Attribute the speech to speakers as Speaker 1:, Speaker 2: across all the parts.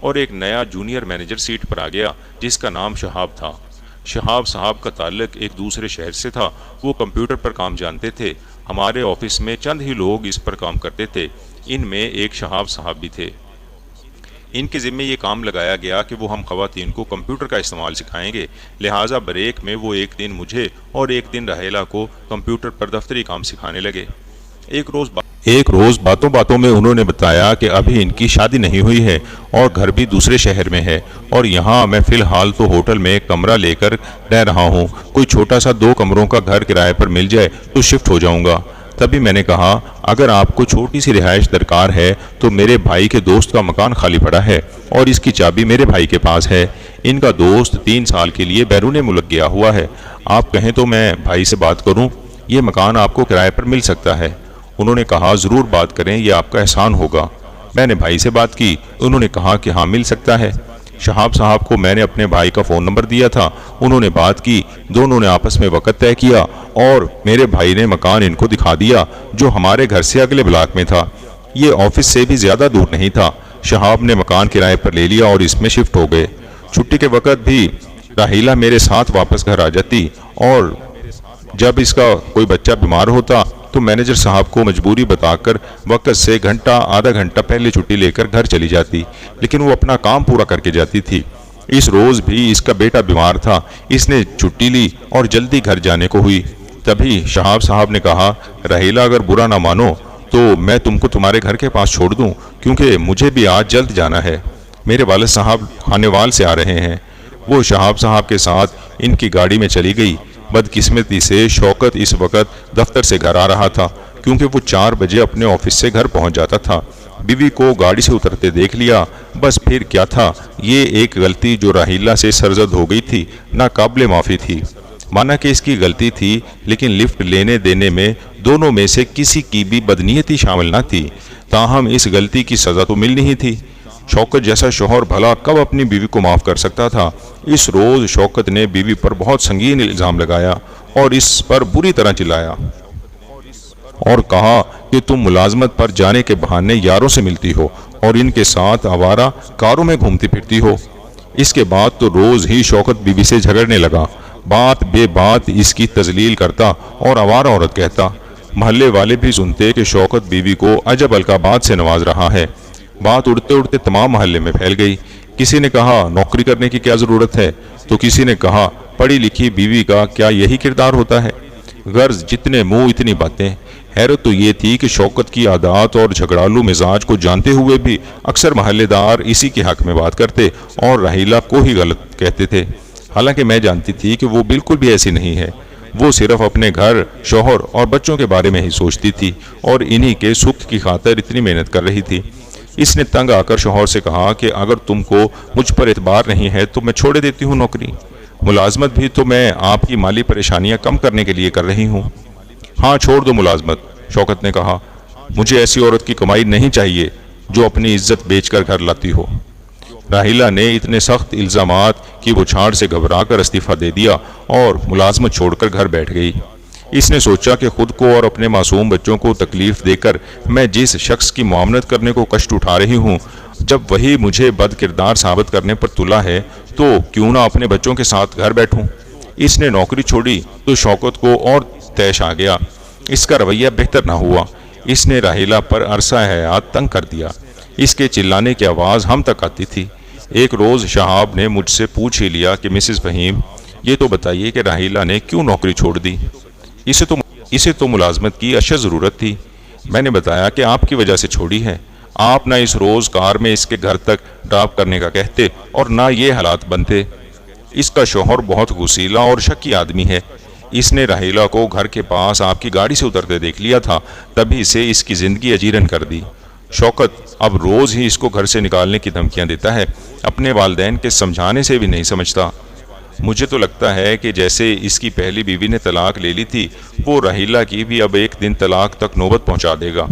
Speaker 1: اور ایک نیا جونیئر مینیجر سیٹ پر آ گیا جس کا نام شہاب تھا۔ شہاب صاحب کا تعلق ایک دوسرے شہر سے تھا۔ وہ کمپیوٹر پر کام جانتے تھے۔ ہمارے آفس میں چند ہی لوگ اس پر کام کرتے تھے، ان میں ایک شہاب صاحب بھی تھے۔ ان کے ذمے یہ کام لگایا گیا کہ وہ ہم خواتین کو کمپیوٹر کا استعمال سکھائیں گے، لہٰذا بریک میں وہ ایک دن مجھے اور ایک دن راحیلہ کو کمپیوٹر پر دفتری کام سکھانے لگے۔ ایک روز باتوں باتوں میں انہوں نے بتایا کہ ابھی ان کی شادی نہیں ہوئی ہے اور گھر بھی دوسرے شہر میں ہے، اور یہاں میں فی الحال تو ہوٹل میں ایک کمرہ لے کر رہ رہا ہوں، کوئی چھوٹا سا 2 کمروں کا گھر کرائے پر مل جائے تو شفٹ ہو جاؤں گا۔ تبھی میں نے کہا اگر آپ کو چھوٹی سی رہائش درکار ہے تو میرے بھائی کے دوست کا مکان خالی پڑا ہے اور اس کی چابی میرے بھائی کے پاس ہے۔ ان کا دوست 3 سال کے لیے بیرون ملک گیا ہوا ہے، آپ کہیں تو میں بھائی سے بات کروں، یہ مکان آپ کو کرائے پر مل سکتا ہے۔ انہوں نے کہا ضرور بات کریں، یہ آپ کا احسان ہوگا۔ میں نے بھائی سے بات کی، انہوں نے کہا کہ ہاں مل سکتا ہے۔ شہاب صاحب کو میں نے اپنے بھائی کا فون نمبر دیا تھا، انہوں نے بات کی، دونوں نے آپس میں وقت طے کیا اور میرے بھائی نے مکان ان کو دکھا دیا جو ہمارے گھر سے اگلے بلاک میں تھا، یہ آفس سے بھی زیادہ دور نہیں تھا۔ شہاب نے مکان کرائے پر لے لیا اور اس میں شفٹ ہو گئے۔ چھٹی کے وقت بھی راحیلہ میرے ساتھ واپس گھر آ جاتی اور جب اس کا کوئی بچہ بیمار ہوتا تو مینیجر صاحب کو مجبوری بتا کر وقت سے آدھا گھنٹہ پہلے چھٹی لے کر گھر چلی جاتی، لیکن وہ اپنا کام پورا کر کے جاتی تھی۔ اس روز بھی اس کا بیٹا بیمار تھا، اس نے چھٹی لی اور جلدی گھر جانے کو ہوئی۔ تبھی شہاب صاحب نے کہا راحیلہ اگر برا نہ مانو تو میں تم کو تمہارے گھر کے پاس چھوڑ دوں، کیونکہ مجھے بھی آج جلد جانا ہے، میرے والد صاحب خانیوال سے آ رہے ہیں۔ وہ شہاب صاحب کے ساتھ ان کی گاڑی میں چلی گئی۔ بدقسمتی سے شوکت اس وقت دفتر سے گھر آ رہا تھا، کیونکہ وہ 4 بجے اپنے آفس سے گھر پہنچ جاتا تھا۔ بیوی کو گاڑی سے اترتے دیکھ لیا، بس پھر کیا تھا، یہ ایک غلطی جو راحیلہ سے سرزد ہو گئی تھی ناقابل معافی تھی۔ مانا کہ اس کی غلطی تھی، لیکن لفٹ لینے دینے میں دونوں میں سے کسی کی بھی بدنیتی شامل نہ تھی، تاہم اس غلطی کی سزا تو ملنی ہی تھی۔ شوکت جیسا شوہر بھلا کب اپنی بیوی کو معاف کر سکتا تھا؟ اس روز شوکت نے بیوی پر بہت سنگین الزام لگایا اور اس پر بری طرح چلایا اور کہا کہ تم ملازمت پر جانے کے بہانے یاروں سے ملتی ہو اور ان کے ساتھ آوارہ کاروں میں گھومتی پھرتی ہو۔ اس کے بعد تو روز ہی شوکت بیوی سے جھگڑنے لگا، بات بے بات اس کی تذلیل کرتا اور آوارہ عورت کہتا۔ محلے والے بھی سنتے کہ شوکت بیوی کو عجب القابات سے نواز رہا ہے۔ بات اڑتے اڑتے تمام محلے میں پھیل گئی۔ کسی نے کہا نوکری کرنے کی کیا ضرورت ہے، تو کسی نے کہا پڑھی لکھی بیوی کا کیا یہی کردار ہوتا ہے؟ غرض جتنے منہ اتنی باتیں۔ حیرت تو یہ تھی کہ شوکت کی عادات اور جھگڑالو مزاج کو جانتے ہوئے بھی اکثر محلے دار اسی کے حق میں بات کرتے اور راحیلہ کو ہی غلط کہتے تھے، حالانکہ میں جانتی تھی کہ وہ بالکل بھی ایسی نہیں ہے۔ وہ صرف اپنے گھر، شوہر اور بچوں کے بارے میں ہی سوچتی تھی اور انہی کے سکھ کی خاطر اتنی محنت کر رہی تھی۔ اس نے تنگ آ کر شوہر سے کہا کہ اگر تم کو مجھ پر اعتبار نہیں ہے تو میں چھوڑے دیتی ہوں نوکری، ملازمت بھی تو میں آپ کی مالی پریشانیاں کم کرنے کے لیے کر رہی ہوں۔ ہاں چھوڑ دو ملازمت، شوکت نے کہا، مجھے ایسی عورت کی کمائی نہیں چاہیے جو اپنی عزت بیچ کر گھر لاتی ہو۔ راحیلہ نے اتنے سخت الزامات کی وہ چھاڑ سے گھبرا کر استعفیٰ دے دیا اور ملازمت چھوڑ کر گھر بیٹھ گئی۔ اس نے سوچا کہ خود کو اور اپنے معصوم بچوں کو تکلیف دے کر میں جس شخص کی معاملت کرنے کو کشٹ اٹھا رہی ہوں، جب وہی مجھے بد کردار ثابت کرنے پر تلا ہے تو کیوں نہ اپنے بچوں کے ساتھ گھر بیٹھوں۔ اس نے نوکری چھوڑی تو شوکت کو اور طیش آ گیا، اس کا رویہ بہتر نہ ہوا۔ اس نے راحیلہ پر عرصہ حیات تنگ کر دیا، اس کے چلانے کی آواز ہم تک آتی تھی۔ ایک روز شہاب نے مجھ سے پوچھ ہی لیا کہ مسز فہیم، یہ تو بتائیے کہ راحیلہ نے کیوں نوکری چھوڑ دی؟ اسے تو ملازمت کی اشد ضرورت تھی۔ میں نے بتایا کہ آپ کی وجہ سے چھوڑی ہے، آپ نہ اس روز کار میں اس کے گھر تک ڈراپ کرنے کا کہتے اور نہ یہ حالات بنتے۔ اس کا شوہر بہت غصیلا اور شکی آدمی ہے، اس نے راحیلہ کو گھر کے پاس آپ کی گاڑی سے اترتے دیکھ لیا تھا، تبھی سے اس کی زندگی اجیرن کر دی۔ شوکت اب روز ہی اس کو گھر سے نکالنے کی دھمکیاں دیتا ہے، اپنے والدین کے سمجھانے سے بھی نہیں سمجھتا۔ مجھے تو لگتا ہے کہ جیسے اس کی پہلی بیوی نے طلاق لے لی تھی، وہ راحیلہ کی بھی اب ایک دن طلاق تک نوبت پہنچا دے گا۔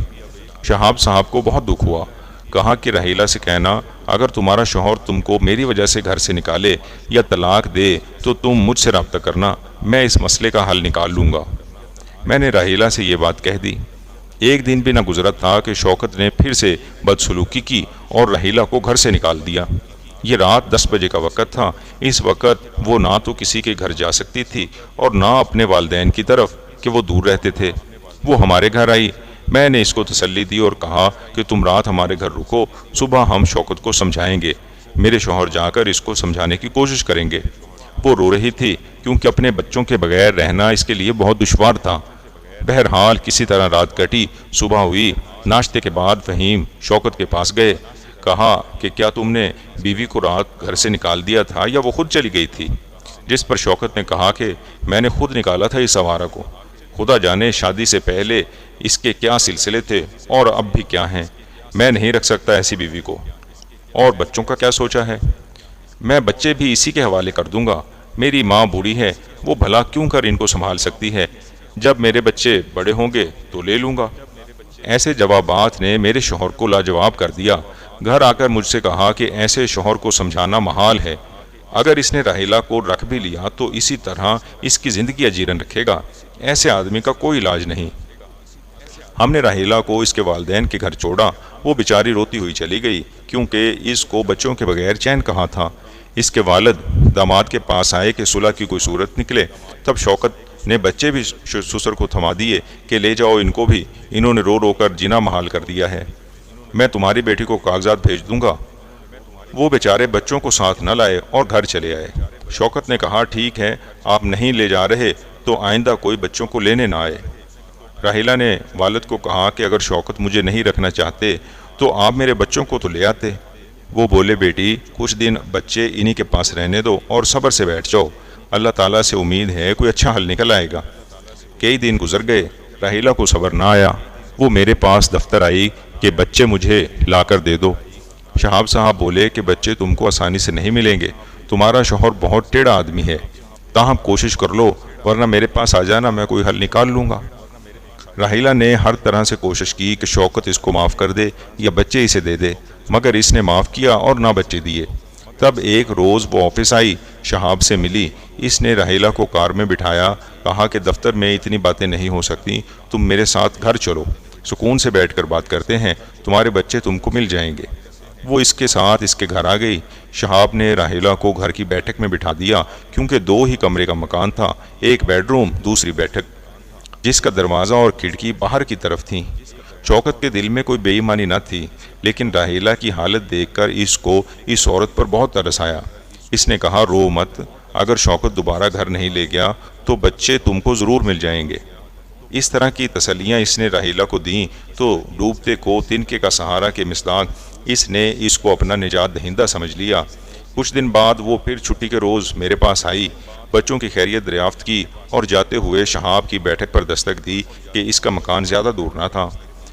Speaker 1: شہاب صاحب کو بہت دکھ ہوا، کہا کہ راحیلہ سے کہنا اگر تمہارا شوہر تم کو میری وجہ سے گھر سے نکالے یا طلاق دے تو تم مجھ سے رابطہ کرنا، میں اس مسئلے کا حل نکال لوں گا۔ میں نے راحیلہ سے یہ بات کہہ دی۔ ایک دن بھی نہ گزرا تھا کہ شوکت نے پھر سے بدسلوکی کی اور راحیلہ کو گھر سے نکال دیا۔ یہ رات 10 بجے کا وقت تھا۔ اس وقت وہ نہ تو کسی کے گھر جا سکتی تھی اور نہ اپنے والدین کی طرف کہ وہ دور رہتے تھے۔ وہ ہمارے گھر آئی۔ میں نے اس کو تسلی دی اور کہا کہ تم رات ہمارے گھر رکو، صبح ہم شوکت کو سمجھائیں گے۔ میرے شوہر جا کر اس کو سمجھانے کی کوشش کریں گے۔ وہ رو رہی تھی کیونکہ اپنے بچوں کے بغیر رہنا اس کے لیے بہت دشوار تھا۔ بہرحال کسی طرح رات کٹی۔ صبح ہوئی۔ ناشتے کے بعد فہیم شوکت کے پاس گئے۔ کہا کہ کیا تم نے بیوی کو رات گھر سے نکال دیا تھا یا وہ خود چلی گئی تھی؟ جس پر شوکت نے کہا کہ میں نے خود نکالا تھا اس آوارہ کو۔ خدا جانے شادی سے پہلے اس کے کیا سلسلے تھے اور اب بھی کیا ہیں۔ میں نہیں رکھ سکتا ایسی بیوی کو۔ اور بچوں کا کیا سوچا ہے؟ میں بچے بھی اسی کے حوالے کر دوں گا۔ میری ماں بوڑھی ہے، وہ بھلا کیوں کر ان کو سنبھال سکتی ہے۔ جب میرے بچے بڑے ہوں گے تو لے لوں گا۔ ایسے جوابات نے میرے شوہر کو لاجواب کر دیا۔ گھر آ کر مجھ سے کہا کہ ایسے شوہر کو سمجھانا محال ہے۔ اگر اس نے راحیلہ کو رکھ بھی لیا تو اسی طرح اس کی زندگی اجیرن رکھے گا۔ ایسے آدمی کا کوئی علاج نہیں۔ ہم نے راحیلہ کو اس کے والدین کے گھر چھوڑا۔ وہ بیچاری روتی ہوئی چلی گئی کیونکہ اس کو بچوں کے بغیر چین کہاں تھا۔ اس کے والد داماد کے پاس آئے کہ صلح کی کوئی صورت نکلے۔ تب شوکت نے بچے بھی سسر کو تھما دیے کہ لے جاؤ ان کو بھی، انہوں نے رو رو کر جینا محال کر دیا ہے۔ میں تمہاری بیٹی کو کاغذات بھیج دوں گا۔ وہ بیچارے بچوں کو ساتھ نہ لائے اور گھر چلے آئے۔ شوکت نے کہا ٹھیک ہے، آپ نہیں لے جا رہے تو آئندہ کوئی بچوں کو لینے نہ آئے۔ راحیلہ نے والد کو کہا کہ اگر شوکت مجھے نہیں رکھنا چاہتے تو آپ میرے بچوں کو تو لے آتے۔ وہ بولے بیٹی کچھ دن بچے انہی کے پاس رہنے دو اور صبر سے بیٹھ جاؤ، اللہ تعالیٰ سے امید ہے کوئی اچھا حل نکل آئے گا۔ کئی دن گزر گئے، راحیلہ کو صبر نہ آیا۔ وہ میرے پاس دفتر آئی کہ بچے مجھے لا کر دے دو۔ شہاب صاحب بولے کہ بچے تم کو آسانی سے نہیں ملیں گے، تمہارا شوہر بہت ٹیڑھا آدمی ہے، تاہم کوشش کر لو ورنہ میرے پاس آ جانا، میں کوئی حل نکال لوں گا۔ راحیلہ نے ہر طرح سے کوشش کی کہ شوکت اس کو معاف کر دے یا بچے اسے دے دے، مگر اس نے معاف کیا اور نہ بچے دیے۔ تب ایک روز وہ آفس آئی، شہاب سے ملی۔ اس نے راحیلہ کو کار میں بٹھایا، کہا کہ دفتر میں اتنی باتیں نہیں ہو سکتی، تم میرے ساتھ گھر چلو، سکون سے بیٹھ کر بات کرتے ہیں، تمہارے بچے تم کو مل جائیں گے۔ وہ اس کے ساتھ اس کے گھر آ گئی۔ شہاب نے راحیلہ کو گھر کی بیٹھک میں بٹھا دیا کیونکہ 2 ہی کمرے کا مکان تھا، ایک بیڈ روم دوسری بیٹھک، جس کا دروازہ اور کھڑکی باہر کی طرف تھی۔ شوکت کے دل میں کوئی بے ایمانی نہ تھی، لیکن راحیلہ کی حالت دیکھ کر اس کو اس عورت پر بہت ترس آیا۔ اس نے کہا رو مت، اگر شوکت دوبارہ گھر نہیں لے گیا تو بچے تم کو ضرور مل جائیں گے۔ اس طرح کی تسلیاں اس نے راحیلہ کو دیں تو ڈوبتے کو تنکے کا سہارا کے مصداق اس نے اس کو اپنا نجات دہندہ سمجھ لیا۔ کچھ دن بعد وہ پھر چھٹی کے روز میرے پاس آئی، بچوں کی خیریت دریافت کی اور جاتے ہوئے شہاب کی بیٹھک پر دستک دی کہ اس کا مکان زیادہ دور نہ تھا۔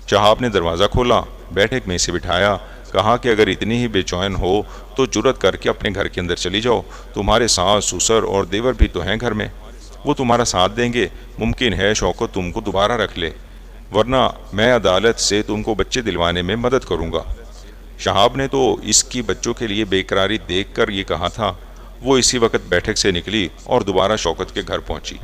Speaker 1: شہاب نے دروازہ کھولا، بیٹھک میں اسے بٹھایا، کہا کہ اگر اتنی ہی بے چین ہو تو جرت کر کے اپنے گھر کے اندر چلی جاؤ، تمہارے ساس سسر اور دیور بھی تو ہیں گھر میں، وہ تمہارا ساتھ دیں گے۔ ممکن ہے شوکت تم کو دوبارہ رکھ لے، ورنہ میں عدالت سے تم کو بچے دلوانے میں مدد کروں گا۔ شہاب نے تو اس کی بچوں کے لیے بے قراری دیکھ کر یہ کہا تھا۔ وہ اسی وقت بیٹھک سے نکلی اور دوبارہ شوکت کے گھر پہنچی۔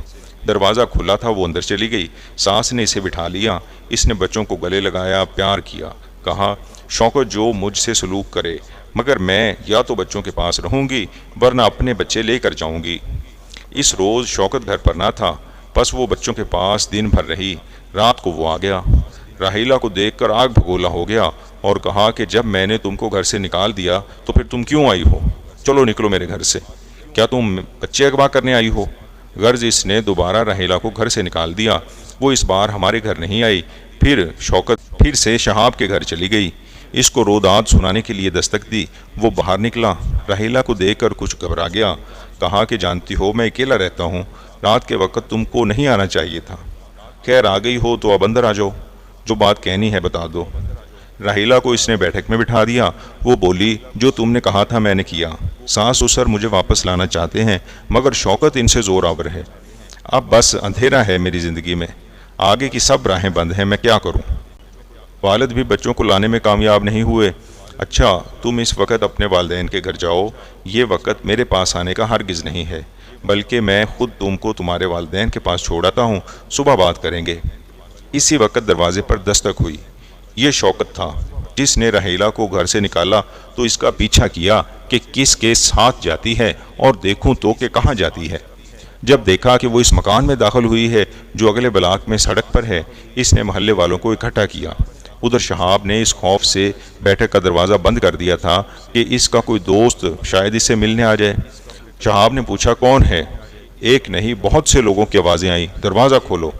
Speaker 1: دروازہ کھلا تھا، وہ اندر چلی گئی۔ ساس نے اسے بٹھا لیا، اس نے بچوں کو گلے لگایا، پیار کیا، کہا شوکت جو مجھ سے سلوک کرے، مگر میں یا تو بچوں کے پاس رہوں گی ورنہ اپنے بچے لے کر جاؤں گی۔ اس روز شوکت گھر پر نہ تھا، بس وہ بچوں کے پاس دن بھر رہی۔ رات کو وہ آ گیا، راحیلہ کو دیکھ کر آگ بھگولا ہو گیا اور کہا کہ جب میں نے تم کو گھر سے نکال دیا تو پھر تم کیوں آئی ہو؟ چلو نکلو میرے گھر سے، کیا تم بچے اغوا کرنے آئی ہو؟ غرض اس نے دوبارہ راحیلہ کو گھر سے نکال دیا۔ وہ اس بار ہمارے گھر نہیں آئی، پھر شوکت پھر سے شہاب کے گھر چلی گئی۔ اس کو روداد سنانے کے لیے دستک دی۔ وہ باہر نکلا، راحیلہ کو دیکھ کر کچھ گھبرا گیا، کہا کہ جانتی ہو میں اکیلا رہتا ہوں، رات کے وقت تم کو نہیں آنا چاہیے تھا، خیر آ گئی ہو تو اب اندر آ جاؤ، جو بات کہنی ہے بتا دو۔ راحیلہ کو اس نے بیٹھک میں بٹھا دیا۔ وہ بولی جو تم نے کہا تھا میں نے کیا، ساس سسر مجھے واپس لانا چاہتے ہیں مگر شوکت ان سے زور آور ہے، اب بس اندھیرا ہے میری زندگی میں، آگے کی سب راہیں بند ہیں، میں کیا کروں؟ والد بھی بچوں کو لانے میں کامیاب نہیں ہوئے۔ اچھا تم اس وقت اپنے والدین کے گھر جاؤ، یہ وقت میرے پاس آنے کا ہرگز نہیں ہے، بلکہ میں خود تم کو تمہارے والدین کے پاس چھوڑاتا ہوں، صبح بات کریں گے۔ اسی وقت دروازے پر دستک ہوئی۔ یہ شوکت تھا جس نے راحیلہ کو گھر سے نکالا تو اس کا پیچھا کیا کہ کس کے ساتھ جاتی ہے اور دیکھوں تو کہ کہاں جاتی ہے۔ جب دیکھا کہ وہ اس مکان میں داخل ہوئی ہے جو اگلے بلاک میں سڑک پر ہے، اس نے محلے والوں کو اکٹھا کیا۔ ادھر شہاب نے اس خوف سے بیٹھک کا دروازہ بند کر دیا تھا کہ اس کا کوئی دوست شاید اس سے ملنے آ جائے۔ شہاب نے پوچھا کون ہے؟ ایک نہیں بہت سے لوگوں کی آوازیں آئیں، دروازہ کھولو،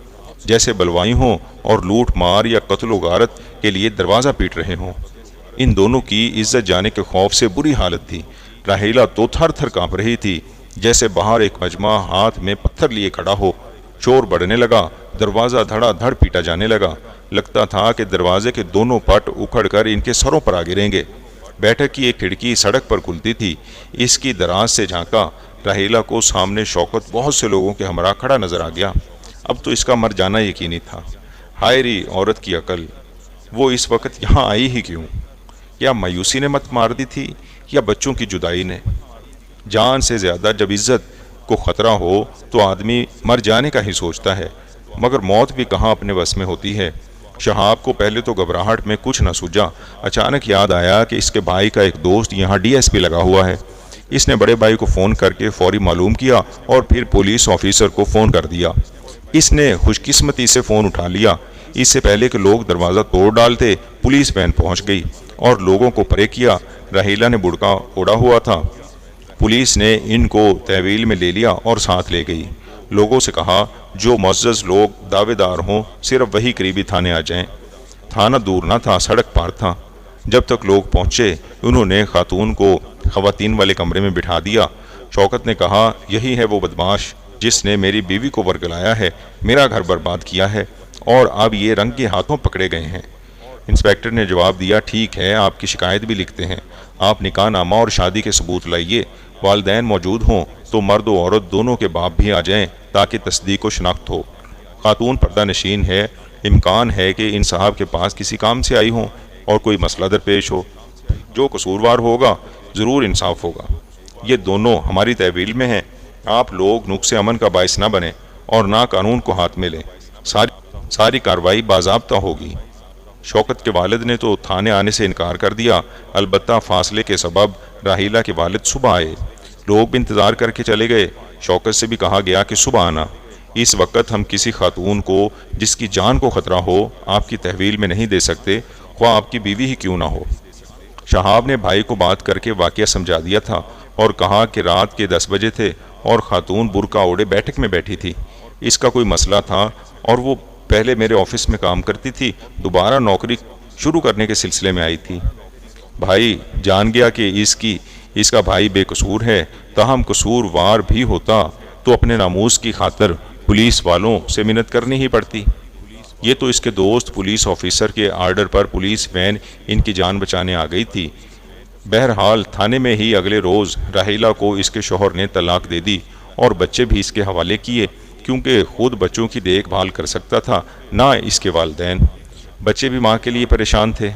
Speaker 1: جیسے بلوائی ہوں اور لوٹ مار یا قتل و غارت کے لیے دروازہ پیٹ رہے ہوں۔ ان دونوں کی عزت جانے کے خوف سے بری حالت تھی۔ راہیلہ تو تھر تھر کانپ رہی تھی، جیسے باہر ایک مجمع ہاتھ میں پتھر لیے کھڑا ہو۔ شور بڑھنے لگا، دروازہ دھڑا دھڑ پیٹا جانے لگا۔ لگتا تھا کہ دروازے کے دونوں پٹ اکھڑ کر ان کے سروں پر آ گریں گے۔ بیٹھک کی ایک کھڑکی سڑک پر کھلتی تھی، اس کی دراز سے جھانکا۔ راہیلہ کو سامنے شوکت بہت سے لوگوں کے ہمراہ کھڑا نظر آ گیا۔ اب تو اس کا مر جانا یقینی تھا۔ ہائے ری عورت کی عقل، وہ اس وقت یہاں آئی ہی کیوں؟ یا مایوسی نے مت مار دی تھی یا بچوں کی جدائی نے؟ جان سے زیادہ جب عزت کو خطرہ ہو تو آدمی مر جانے کا ہی سوچتا ہے، مگر موت بھی کہاں اپنے بس میں ہوتی ہے۔ شہاب کو پہلے تو گھبراہٹ میں کچھ نہ سوجا، اچانک یاد آیا کہ اس کے بھائی کا ایک دوست یہاں ڈی ایس پی لگا ہوا ہے۔ اس نے بڑے بھائی کو فون کر کے فوری معلوم کیا اور پھر پولیس آفیسر کو فون کر دیا۔ اس نے خوش قسمتی سے فون اٹھا لیا۔ اس سے پہلے کہ لوگ دروازہ توڑ ڈالتے، پولیس وین پہنچ گئی اور لوگوں کو پرے کیا۔ راہیلہ نے بڑکا اوڑا ہوا تھا۔ پولیس نے ان کو تحویل میں لے لیا اور ساتھ لے گئی۔ لوگوں سے کہا جو معزز لوگ دعوے دار ہوں صرف وہی قریبی تھانے آ جائیں۔ تھانہ دور نہ تھا، سڑک پار تھا۔ جب تک لوگ پہنچے انہوں نے خاتون کو خواتین والے کمرے میں بٹھا دیا۔ شوکت نے کہا یہی ہے وہ بدماش جس نے میری بیوی کو ورگلایا ہے، میرا گھر برباد کیا ہے اور اب یہ رنگ کے ہاتھوں پکڑے گئے ہیں۔ انسپیکٹر نے جواب دیا ٹھیک ہے، آپ کی شکایت بھی لکھتے ہیں، آپ نکاح نامہ اور شادی کے ثبوت لائیے۔ والدین موجود ہوں تو مرد و عورت دونوں کے باپ بھی آ جائیں تاکہ تصدیق و شناخت ہو۔ خاتون پردہ نشین ہے، امکان ہے کہ ان صاحب کے پاس کسی کام سے آئی ہوں اور کوئی مسئلہ درپیش ہو۔ جو قصوروار ہوگا ضرور انصاف ہوگا۔ یہ دونوں ہماری تحویل میں ہیں، آپ لوگ نقص امن کا باعث نہ بنیں اور نہ قانون کو ہاتھ میں لیں۔ ساری کارروائی باضابطہ ہوگی۔ شوکت کے والد نے تو تھانے آنے سے انکار کر دیا، البتہ فاصلے کے سبب راہیلہ کے والد صبح آئے۔ لوگ بھی انتظار کر کے چلے گئے۔ شوکت سے بھی کہا گیا کہ صبح آنا۔ اس وقت ہم کسی خاتون کو جس کی جان کو خطرہ ہو آپ کی تحویل میں نہیں دے سکتے، خواہ آپ کی بیوی ہی کیوں نہ ہو۔ شہاب نے بھائی کو بات کر کے واقعہ سمجھا دیا تھا اور کہا کہ رات کے 10 بجے تھے اور خاتون برقع اوڑے بیٹھک میں بیٹھی تھی۔ اس کا کوئی مسئلہ تھا اور وہ پہلے میرے آفس میں کام کرتی تھی، دوبارہ نوکری شروع کرنے کے سلسلے میں آئی تھی۔ بھائی جان گیا کہ اس کا بھائی بے قصور ہے، تاہم قصور وار بھی ہوتا تو اپنے ناموس کی خاطر پولیس والوں سے منت کرنی ہی پڑتی۔ یہ تو اس کے دوست پولیس آفیسر کے order per police when in کی جان بچانے آ گئی تھی۔ بہرحال تھانے میں ہی اگلے روز راہیلہ کو اس کے شوہر نے طلاق دے دی اور بچے بھی اس کے حوالے کیے، کیونکہ خود بچوں کی دیکھ بھال کر سکتا تھا نہ اس کے والدین۔ بچے بھی ماں کے لیے پریشان تھے۔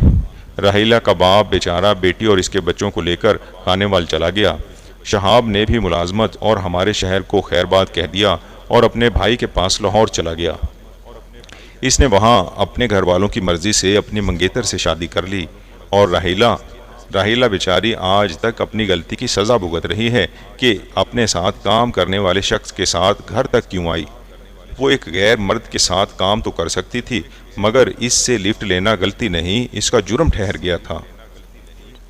Speaker 1: راہیلہ کا باپ بیچارہ بیٹی اور اس کے بچوں کو لے کر خانے وال چلا گیا۔ شہاب نے بھی ملازمت اور ہمارے شہر کو خیر بات کہہ دیا اور اپنے بھائی کے پاس لاہور چلا گیا۔ اس نے وہاں اپنے گھر والوں کی مرضی سے اپنی منگیتر سے شادی کر لی اور راہیلہ بیچاری آج تک اپنی غلطی کی سزا بھگت رہی ہے کہ اپنے ساتھ کام کرنے والے شخص کے ساتھ گھر تک کیوں آئی۔ وہ ایک غیر مرد کے ساتھ کام تو کر سکتی تھی، مگر اس سے لفٹ لینا غلطی نہیں، اس کا جرم ٹھہر گیا تھا۔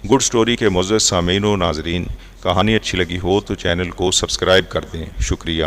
Speaker 1: گڈ سٹوری کے معزز سامعین و ناظرین، کہانی اچھی لگی ہو تو چینل کو سبسکرائب کر دیں۔ شکریہ۔